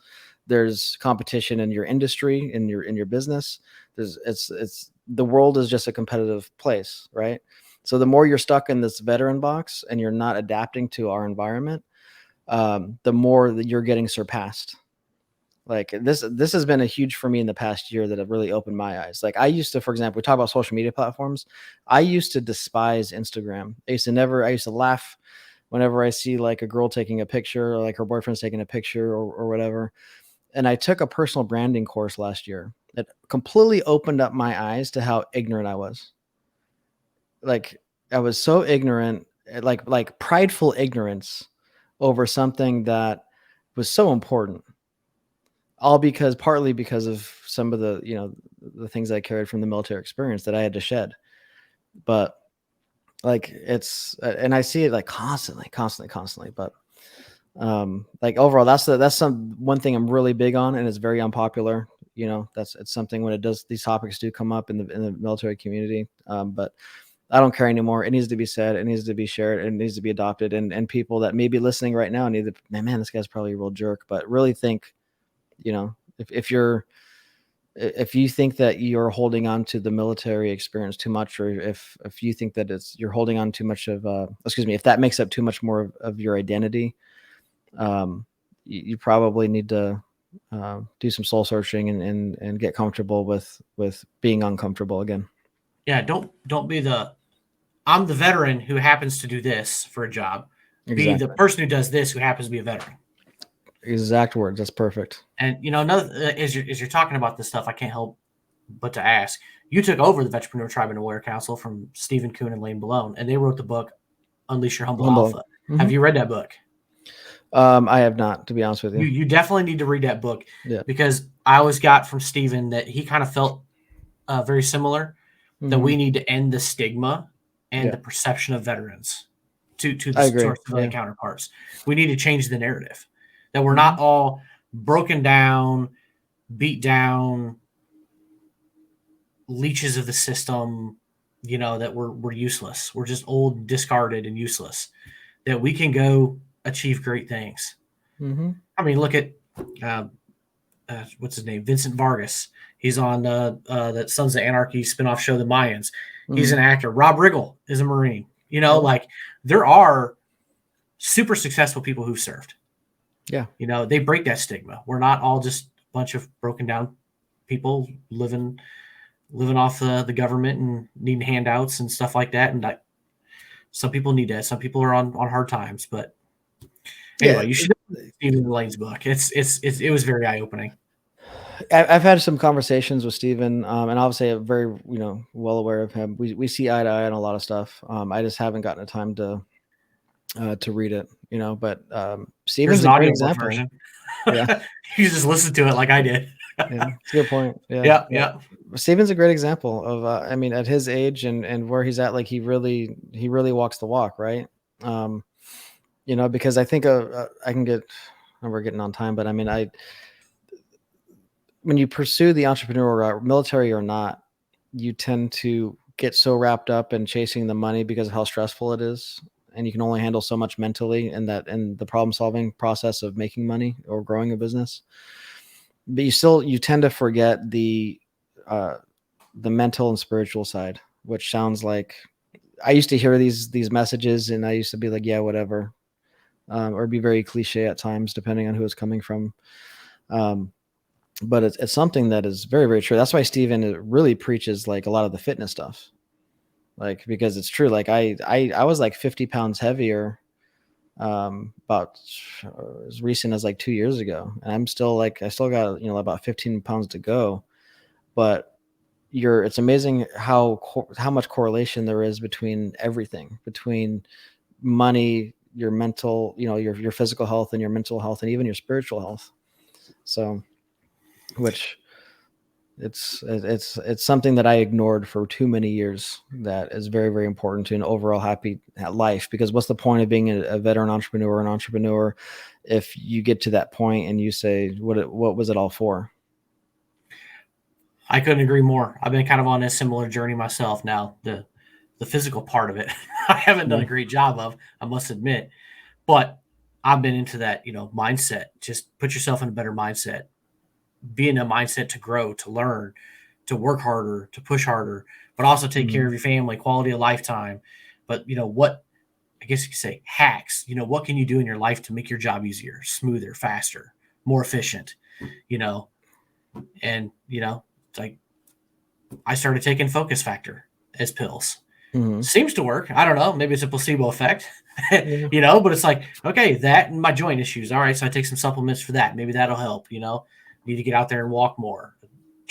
There's competition in your industry, in your business. The world is just a competitive place, right? So the more you're stuck in this veteran box and you're not adapting to our environment, the more that you're getting surpassed. Like, this has been a huge for me in the past year that have really opened my eyes. Like, I used to, for example, we talk about social media platforms. I used to despise Instagram. I used to laugh whenever I see like a girl taking a picture, or like her boyfriend's taking a picture, or whatever. And I took a personal branding course last year that completely opened up my eyes to how ignorant I was. Like, I was so ignorant, like prideful ignorance over something that was so important. Partly because of some of the, the things I carried from the military experience that I had to shed. But like, and I see it like constantly. But like, overall, that's one thing I'm really big on, and it's very unpopular. It's something when these topics do come up in the military community. But I don't care anymore. It needs to be said. It needs to be shared. It needs to be adopted. And people that may be listening right now need to, man, this guy's probably a real jerk, but really think, if you think that you're holding on to the military experience too much, or if you think that you're holding on too much of, if that makes up too much more of your identity, you probably need to do some soul searching and get comfortable with being uncomfortable again. Yeah. Don't be I'm the veteran who happens to do this for a job. Exactly. Be the person who does this who happens to be a veteran. Exact words. That's perfect. And another, as you're talking about this stuff, I can't help but to ask. You took over the Veteranpreneur Tribe and Warrior Council from Stephen Kuhn and Lane Balone, and they wrote the book Unleash Your Humble Alpha. Mm-hmm. Have you read that book? I have not, to be honest with you. You definitely need to read that book, because I always got from Stephen that he kind of felt very similar, that we need to end the stigma and the perception of veterans to our civilian counterparts. We need to change the narrative. That we're not all broken down, beat down, leeches of the system, that we're useless. We're just old, discarded, and useless. That we can go achieve great things. Mm-hmm. I mean, look at, what's his name? Vincent Vargas. He's on that Sons of Anarchy spinoff show, The Mayans. Mm-hmm. He's an actor. Rob Riggle is a Marine. Like, there are super successful people who've served. Yeah. They break that stigma. We're not all just a bunch of broken down people living off the government and needing handouts and stuff like that. And some people need that. Some people are on hard times, but anyway, you should read Stephen Lane's book. It was very eye opening. I've had some conversations with Steven, and obviously I'm very, well aware of him. We see eye to eye on a lot of stuff. I just haven't gotten the time to read it, but There's Steven's an a great audiobook example. version. Yeah. You just listen to it like I did. Yeah, it's a good point. Yeah, yeah. Steven's a great example of, at his age and where he's at, like he really walks the walk, right? Because I think I can get, and we're getting on time, but when you pursue the entrepreneurial route, military or not, you tend to get so wrapped up in chasing the money because of how stressful it is. And you can only handle so much mentally in the problem solving process of making money or growing a business. But you tend to forget the mental and spiritual side, which sounds like I used to hear these messages and I used to be like, yeah, whatever. Or be very cliche at times, depending on who it's coming from. But it's something that is very, very true. That's why Steven really preaches like a lot of the fitness stuff, like, because it's true. Like I was like 50 pounds heavier about as recent as like 2 years ago. And I still got, about 15 pounds to go, but it's amazing how much correlation there is between everything, between money, your mental, your physical health and your mental health and even your spiritual health. So, which it's something that I ignored for too many years. That is very, very important to an overall happy life, because what's the point of being a veteran entrepreneur, an entrepreneur, if you get to that point and you say, what was it all for? I couldn't agree more. I've been kind of on a similar journey myself now. The physical part of it, I haven't done a great job of, I must admit, but I've been into that, mindset. Just put yourself in a better mindset. Be in a mindset to grow, to learn, to work harder, to push harder, but also take care of your family, quality of lifetime. But what, I guess you could say, hacks, what can you do in your life to make your job easier, smoother, faster, more efficient, and it's like I started taking Focus Factor as pills. Seems to work. I don't know. Maybe it's a placebo effect, but it's like, okay, that and my joint issues. All right. So I take some supplements for that. Maybe that'll help, need to get out there and walk more.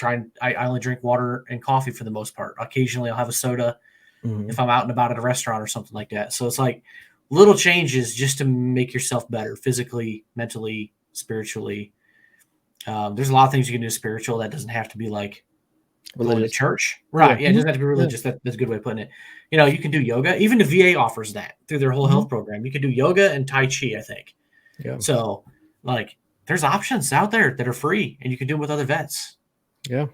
I only drink water and coffee for the most part. Occasionally I'll have a soda if I'm out and about at a restaurant or something like that. So it's like little changes just to make yourself better physically, mentally, spiritually. There's a lot of things you can do spiritual. That doesn't have to be like going to church. Right. Yeah. It doesn't have to be religious. That's a good way of putting it. You can do yoga. Even the VA offers that through their whole health program. You can do yoga and Tai Chi, I think. Yeah. So like there's options out there that are free and you can do them with other vets. Yeah.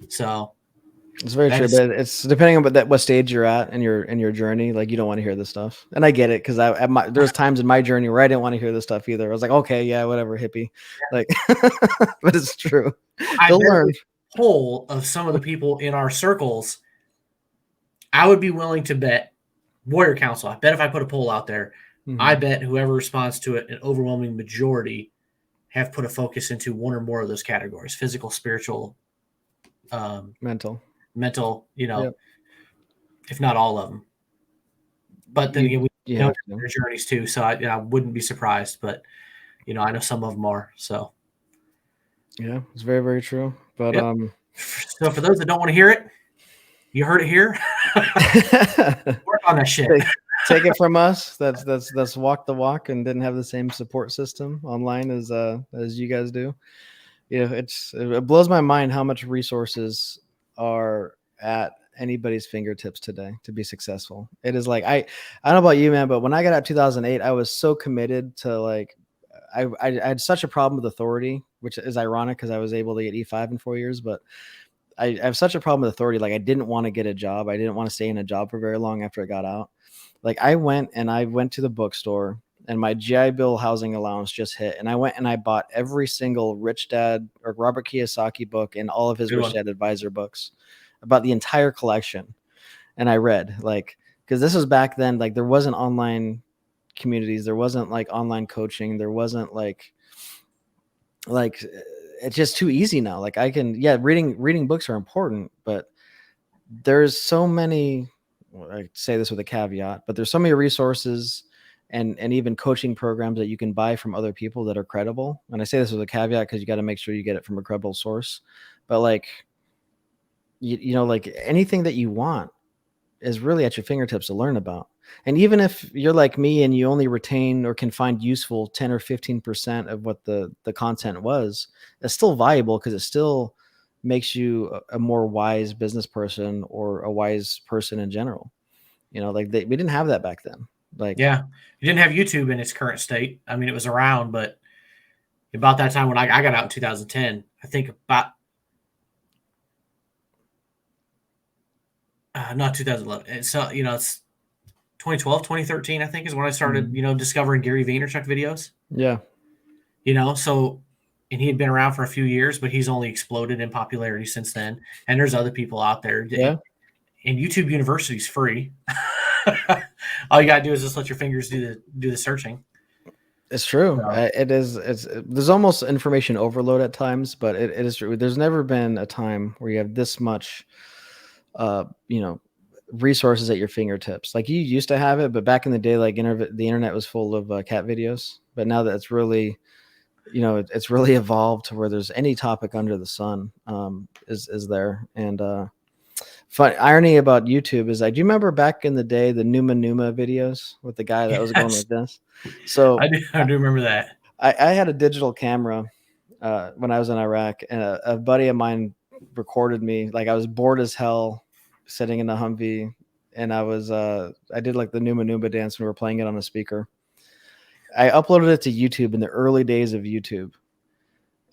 So it's very true, but it's depending on what stage you're at in your journey. Like you don't want to hear this stuff, and I get it, because there's times in my journey where I didn't want to hear this stuff either. I was like, okay, yeah, whatever, hippie. Yeah. Like, but it's true. You'll learn. Poll of some of the people in our circles, I would be willing to bet Warrior Council. I bet if I put a poll out there, I bet whoever responds to it, an overwhelming majority have put a focus into one or more of those categories: physical, spiritual, mental, if not all of them. But then again, we know their journeys too. So I wouldn't be surprised, but I know some of them are. So yeah, it's very, very true. But so for those that don't want to hear it, you heard it here. Work on that shit. Take it from us. That's walk the walk and didn't have the same support system online as you guys do. It blows my mind how much resources are at anybody's fingertips today to be successful. It is like I don't know about you, man, but when I got out 2008, I was so committed to like I had such a problem with authority, which is ironic because I was able to get E5 in 4 years, but I have such a problem with authority. Like I didn't want to get a job. I didn't want to stay in a job for very long after I got out. Like I went to the bookstore and my GI Bill housing allowance just hit. And I went and I bought every single Rich Dad or Robert Kiyosaki book and all of his Rich Dad Advisor books, about the entire collection. And I read, like, because this was back then, like there wasn't online communities. There wasn't like online coaching. There wasn't like it's just too easy now. Like I can, reading books are important, but there's so many, I say this with a caveat, but there's so many resources and even coaching programs that you can buy from other people that are credible. And I say this with a caveat because you got to make sure you get it from a credible source. But like, you know, like anything that you want is really at your fingertips to learn about. And even if you're like me and you only retain or can find useful 10 or 15% of what the content was, it's still valuable because it still makes you a more wise business person or a wise person in general. You know, like we didn't have that back then. Like, Yeah. You didn't have YouTube in its current state. I mean, it was around, but about that time when I got out in 2010, I think about not 2011. It's you know, it's 2012, 2013, I think is when I started, you know, discovering Gary Vaynerchuk videos. yeah, You know, so and he had been around for a few years, but he's only exploded in popularity since then. And there's other people out there. yeah, And YouTube University is free. All you gotta do is just let your fingers do the searching. it's true. So, It is. There's almost information overload at times, but it is true. There's never been a time where you have this much, you know, resources at your fingertips. Like you used to have it, but back in the day, like the internet was full of cat videos. But now that it's really, you know, it's really evolved to where there's any topic under the sun is there. And fun irony about YouTube is, do you remember back in the day the Numa videos with the guy that was going like this? So I do remember that. I had a digital camera when I was in Iraq, and a buddy of mine recorded me. Like I was bored as hell sitting in the Humvee, and I did like the Numa dance when we were playing it on a speaker. I uploaded it to YouTube in the early days of YouTube.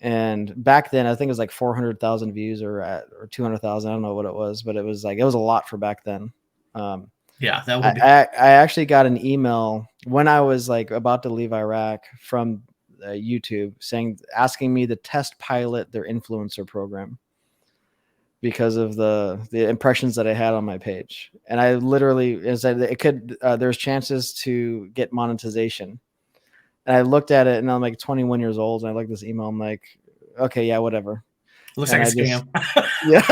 And back then, I think it was like 400,000 views or 200,000. I don't know what it was, but it was a lot for back then. Yeah, that would be. I actually got an email when I was like about to leave Iraq from YouTube asking me to test pilot their influencer program because of the impressions that I had on my page. And I literally said it could, there's chances to get monetization. And I looked at it and I'm like 21 years old. And I looked at this email. I'm like, okay, yeah, whatever. Looks And like a scam. Yeah.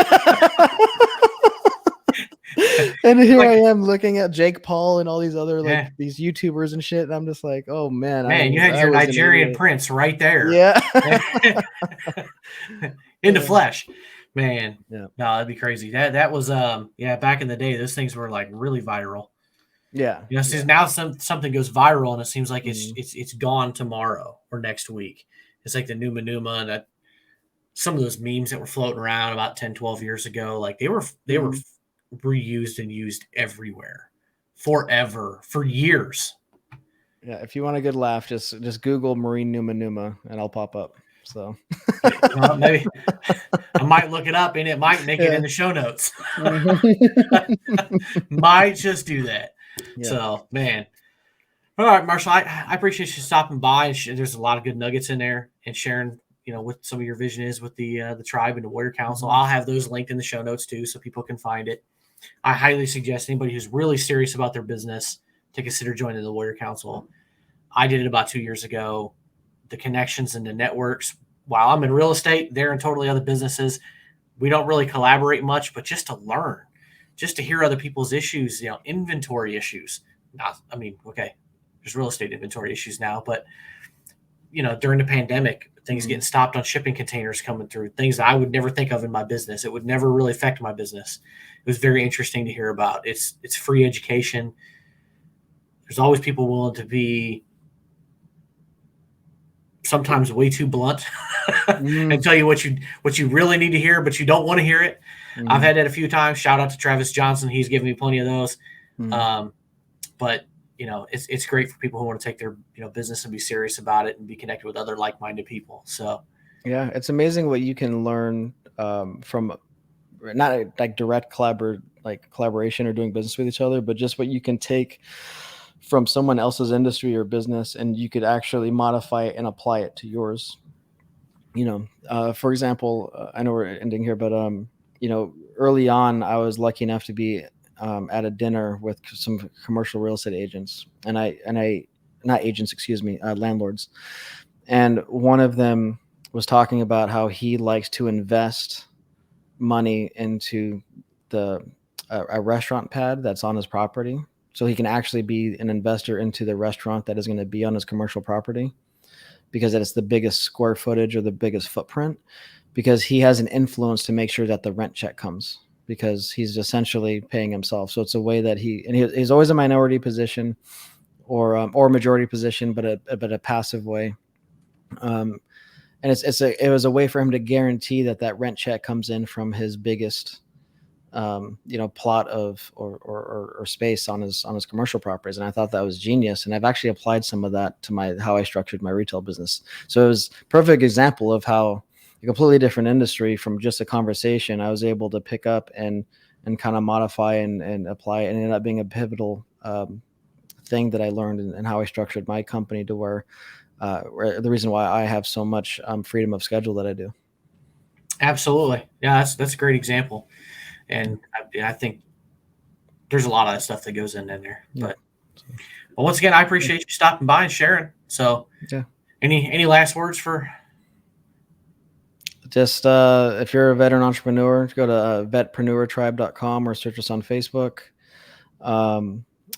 And here I am looking at Jake Paul and all these other like Yeah. these YouTubers and shit. And I'm just like, oh man. You had your Nigerian prince right there. Yeah. In the flesh. Man. Yeah. No, that'd be crazy. That was back in the day, those things were like really viral. Yeah. You know, since now something goes viral and it seems like it's gone tomorrow or next week. It's like the Numa and that some of those memes that were floating around about 10, 12 years ago, like they were reused and used everywhere forever for years. Yeah. If you want a good laugh, just Google Marine Numa and I'll pop up. So maybe I might look it up and it might make it in the show notes. Might just do that. Yeah. So, man. All right, Marshall, I appreciate you stopping by. There's a lot of good nuggets in there and sharing, you know, what some of your vision is with the tribe and the Warrior Council. I'll have those linked in the show notes too, so people can find it. I highly suggest anybody who's really serious about their business to consider joining the Warrior Council. I did it about 2 years ago. The connections and the networks. While I'm in real estate, they're in totally other businesses. We don't really collaborate much, but just to learn, just to hear other people's issues, you know, inventory issues. There's real estate inventory issues now, but you know, during the pandemic, things getting stopped on shipping containers coming through, things that I would never think of in my business. It would never really affect my business. It was very interesting to hear about. It's free education. There's always people willing to be sometimes way too blunt and tell you what you really need to hear, but you don't want to hear it. I've had that a few times. Shout out to Travis Johnson. He's given me plenty of those. But you know, it's great for people who want to take their, you know, business and be serious about it and be connected with other like-minded people. So yeah, it's amazing what you can learn from not like direct collaboration or doing business with each other, but just what you can take from someone else's industry or business, and you could actually modify it and apply it to yours. You know, for example, I know we're ending here, but you know, early on, I was lucky enough to be at a dinner with some commercial real estate agents, and not agents, excuse me, landlords. And one of them was talking about how he likes to invest money into a restaurant pad that's on his property. so he can actually be an investor into the restaurant that is going to be on his commercial property, because it's the biggest square footage or the biggest footprint, because he has an influence to make sure that the rent check comes, because he's essentially paying himself. So it's a way that he's always a minority position or majority position, but a passive way. And it was a way for him to guarantee that rent check comes in from his biggest plot of or space on his commercial properties. And I thought that was genius. And I've actually applied some of that to how I structured my retail business. So it was a perfect example of how a completely different industry, from just a conversation, I was able to pick up and kind of modify and apply, and ended up being a pivotal thing that I learned and how I structured my company to where the reason why I have so much freedom of schedule that I do. Absolutely. Yeah, that's a great example. And I think there's a lot of that stuff that goes in there. Yeah. But once again, I appreciate you stopping by and sharing. So yeah. Any last words for? Just if you're a veteran entrepreneur, go to vetpreneurtribe.com or search us on Facebook.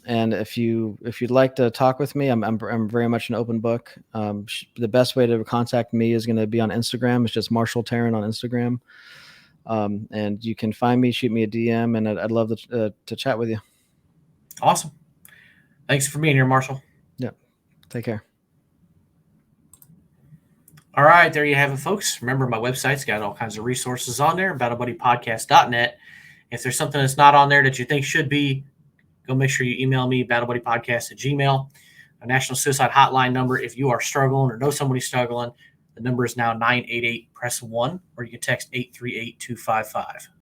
And if you'd like to talk with me, I'm very much an open book. The best way to contact me is going to be on Instagram. It's just Marshall Tarrant on Instagram. And you can find me, shoot me a DM, and I'd love to chat with you. Awesome. Thanks for being here, Marshall. Yeah. Take care. All right. There you have it, folks. Remember, my website's got all kinds of resources on there, BattleBuddyPodcast.net. If there's something that's not on there that you think should be, go make sure you email me, BattleBuddyPodcast@gmail.com. A National Suicide Hotline number. If you are struggling or know somebody struggling, the number is now 988-PRESS-1, or you can text 838-255.